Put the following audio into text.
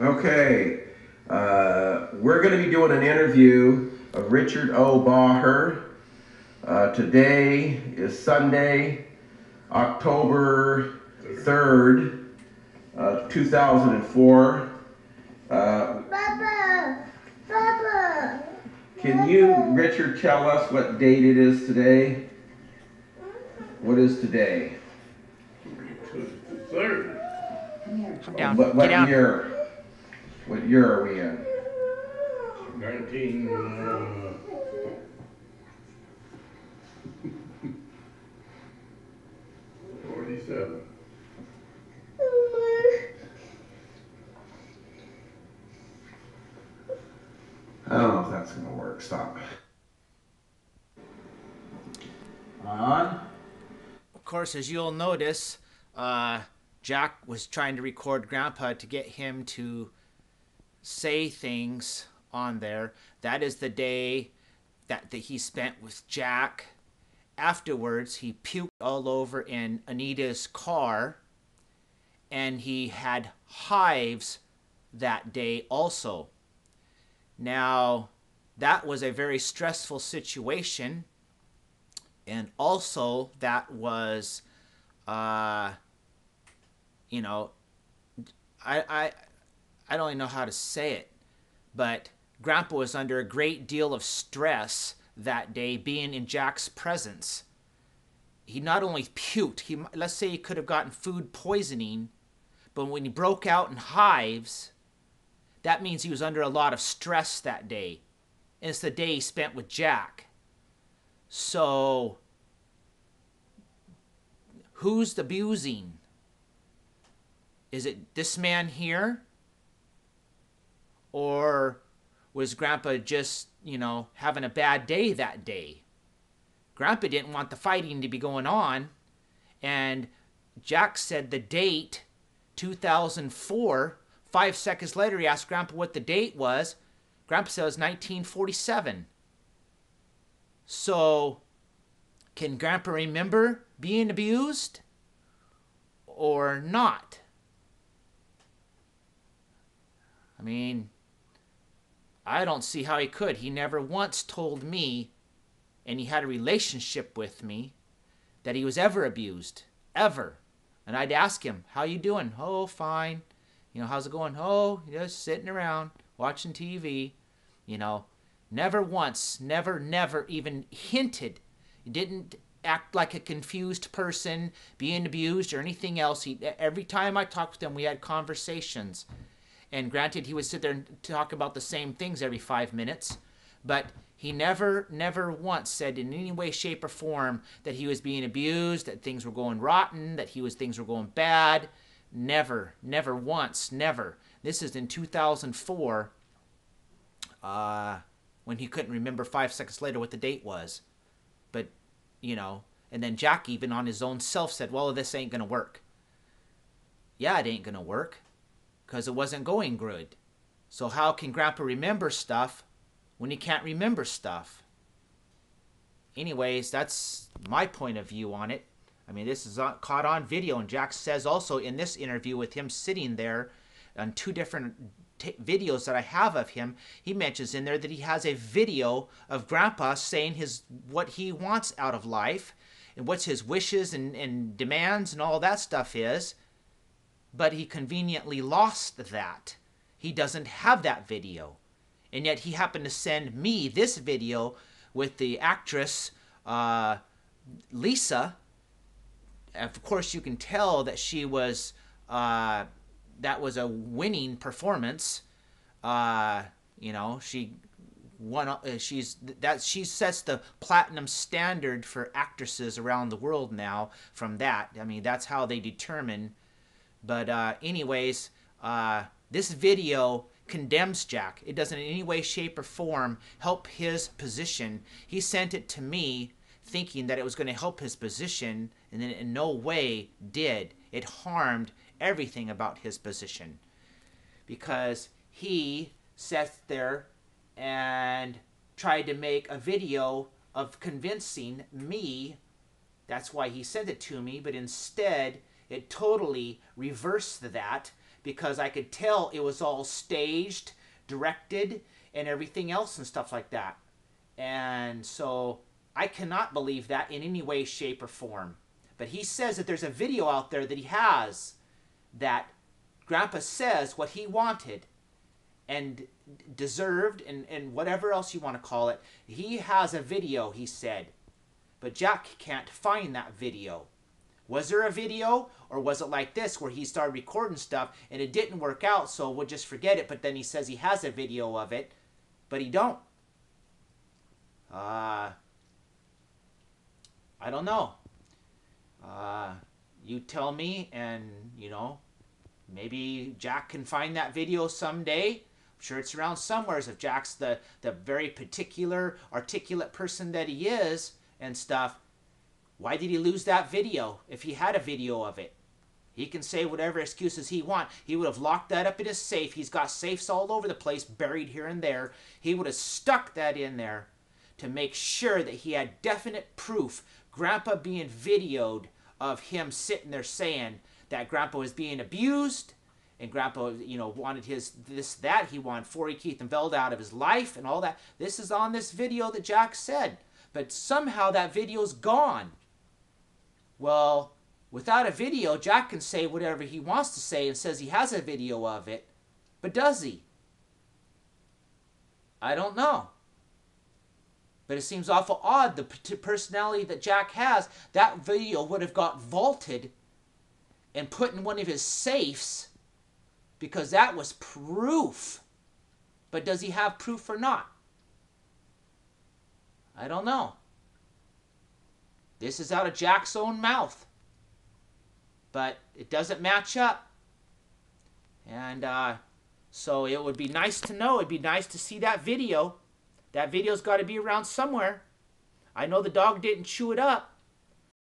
Okay, we're going to be doing an interview of Richard O. Baher. Today is Sunday, October 3rd, 2004. Papa, Papa. Can you, Richard, tell us what date it is today? What is today? Third. Come down. What, Get what down. year? What year are we in? 1947. I don't know if that's going to work. Stop. On. Of course, as you'll notice, Jack was trying to record Grandpa to get him to say things on there. That is the day that he spent with Jack. Afterwards, he puked all over in Anita's car, and he had hives that day also. Now, that was a very stressful situation, and also that was, you know, I I don't even know how to say it, but Grandpa was under a great deal of stress that day being in Jack's presence. He not only puked, let's say he could have gotten food poisoning, but when he broke out in hives, that means he was under a lot of stress that day. And it's the day he spent with Jack. So, who's abusing? Is it this man here? Or was Grandpa just, having a bad day that day? Grandpa didn't want the fighting to be going on. And Jack said the date, 2004. 5 seconds later, he asked Grandpa what the date was. Grandpa said it was 1947. So, can Grandpa remember being abused or not? I mean, I don't see how he could. He never once told me, and he had a relationship with me, that he was ever abused. Ever. And I'd ask him, how you doing? Oh, fine. How's it going? Oh, just sitting around, watching TV. Never once, never even hinted. He didn't act like a confused person, being abused or anything else. Every time I talked with him, we had conversations. And granted, he would sit there and talk about the same things every 5 minutes, but he never once said in any way, shape, or form that he was being abused, that things were going rotten, that things were going bad. Never once, never. This is in 2004, when he couldn't remember 5 seconds later what the date was. But, and then Jack even on his own self said, well, this ain't going to work. Yeah, it ain't going to work, because it wasn't going good. So how can Grandpa remember stuff when he can't remember stuff? Anyways, that's my point of view on it. I mean, this is caught on video, and Jack says also in this interview with him sitting there on two different videos that I have of him, he mentions in there that he has a video of Grandpa saying what he wants out of life and what's his wishes and demands and all that stuff is, but he conveniently lost that. He doesn't have that video. And yet he happened to send me this video with the actress Lisa. Of course, you can tell that she was that was a winning performance. She won. She sets the platinum standard for actresses around the world now. From that, I mean, that's how they determine. But anyways, this video condemns Jack. It doesn't in any way, shape, or form help his position. He sent it to me thinking that it was going to help his position, and then in no way did. It harmed everything about his position, because he sat there and tried to make a video of convincing me. That's why he sent it to me, but instead it totally reversed that, because I could tell it was all staged, directed, and everything else and stuff like that. And so I cannot believe that in any way, shape, or form. But he says that there's a video out there that he has that Grandpa says what he wanted and deserved, and whatever else you want to call it. He has a video, he said. But Jack can't find that video. Was there a video, or was it like this where he started recording stuff and it didn't work out, so we'll just forget it, but then he says he has a video of it, but he don't? I don't know. You tell me, and, you know, maybe Jack can find that video someday. I'm sure it's around somewhere. If Jack's the very particular, articulate person that he is and stuff, why did he lose that video if he had a video of it? He can say whatever excuses he wants. He would have locked that up in his safe. He's got safes all over the place, buried here and there. He would have stuck that in there to make sure that he had definite proof, Grandpa being videoed, of him sitting there saying that Grandpa was being abused, and Grandpa, you know, wanted his this, that. He wanted Forey, Keith, and Velda out of his life and all that. This is on this video that Jack said. But somehow that video's gone. Well, without a video, Jack can say whatever he wants to say and says he has a video of it. But does he? I don't know. But it seems awful odd, the personality that Jack has, that video would have got vaulted and put in one of his safes, because that was proof. But does he have proof or not? I don't know. This is out of Jack's own mouth. But it doesn't match up. And so it would be nice to know. It'd be nice to see that video. That video's got to be around somewhere. I know the dog didn't chew it up.